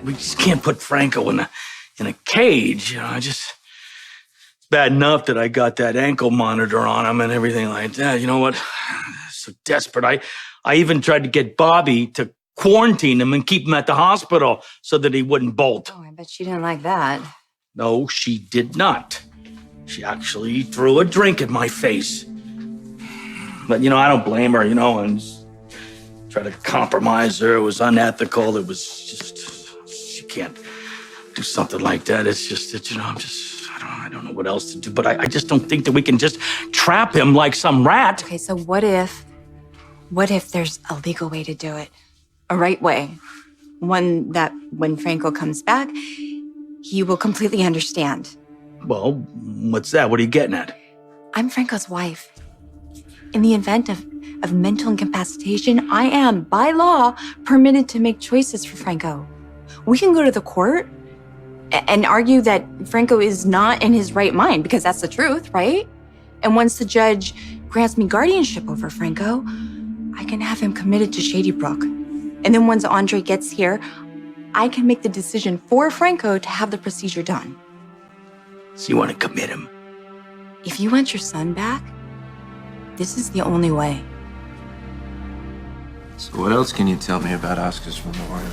we just can't put Franco in a cage, you know. It's bad enough that I got that ankle monitor on him and everything like that. You know what? So desperate. I even tried to get Bobby to quarantine him and keep him at the hospital so that he wouldn't bolt. Oh, I bet she didn't like that. No, she did not. She actually threw a drink at my face. But, you know, I don't blame her, you know, and try to compromise her. It was unethical. It was just, she can't do something like that. It's just that, you know, I don't know what else to do. But I just don't think that we can just trap him like some rat. Okay, so what if there's a legal way to do it? A right way. One that when Franco comes back, he will completely understand. Well, what's that? What are you getting at? I'm Franco's wife. In the event of mental incapacitation, I am, by law, permitted to make choices for Franco. We can go to the court and argue that Franco is not in his right mind, because that's the truth, right? And once the judge grants me guardianship over Franco, I can have him committed to Shady Brook. And then once Andre gets here, I can make the decision for Franco to have the procedure done. So you want to commit him? If you want your son back, this is the only way. So what else can you tell me about Oscar's memorial?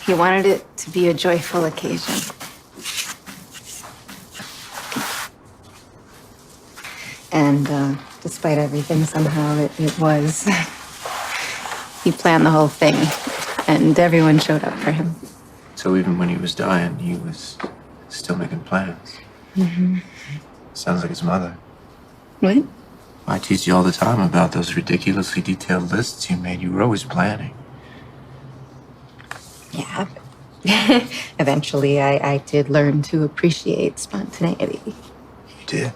He wanted it to be a joyful occasion. And despite everything, somehow it was. He planned the whole thing, and everyone showed up for him. So even when he was dying, he was still making plans. Mm-hmm. Sounds like his mother. What? I teach you all the time about those ridiculously detailed lists you made. You were always planning. Yeah. Eventually, I did learn to appreciate spontaneity. You did?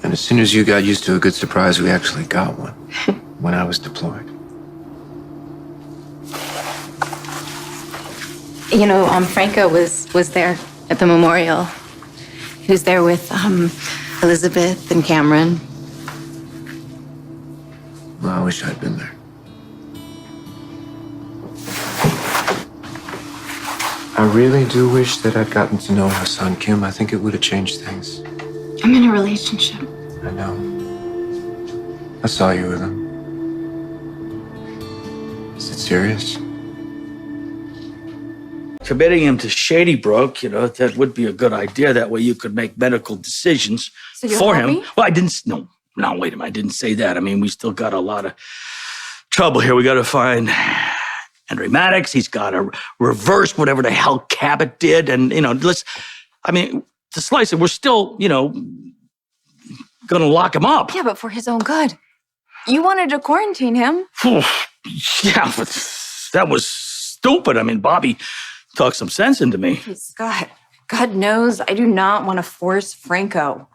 And as soon as you got used to a good surprise, we actually got one when I was deployed. You know, Franco was there at the memorial. He was there with Elizabeth and Cameron. Well, I wish I'd been there. I really do wish that I'd gotten to know our son, Kim. I think it would have changed things. I'm in a relationship. I know. I saw you with him. Is it serious? Committing him to Shady Brook, you know, that would be a good idea. That way you could make medical decisions for him. Well, no, wait a minute. I didn't say that. I mean, we still got a lot of trouble here. We got to find Henry Maddox. He's got to reverse whatever the hell Cabot did. And, you know, to slice it, we're still, you know, going to lock him up. Yeah, but for his own good. You wanted to quarantine him. Yeah, but that was stupid. I mean, Bobby talked some sense into me. Hey, Scott, God knows I do not want to force Franco.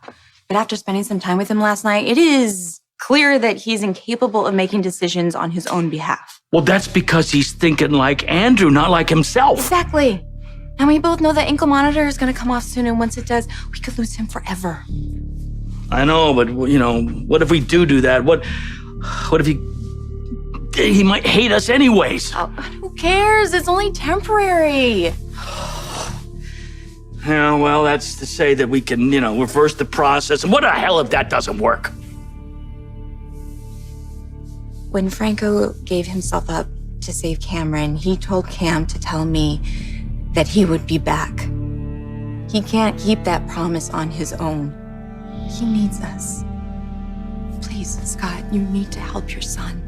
But after spending some time with him last night, it is clear that he's incapable of making decisions on his own behalf. Well, that's because he's thinking like Andrew, not like himself. Exactly. And we both know that ankle monitor is going to come off soon, and once it does, we could lose him forever. I know, but, you know, what if we do that? What if he might hate us anyways? Oh, who cares? It's only temporary. Yeah, well, that's to say that we can, you know, reverse the process. And what the hell if that doesn't work? When Franco gave himself up to save Cameron, he told Cam to tell me that he would be back. He can't keep that promise on his own. He needs us. Please, Scott, you need to help your son.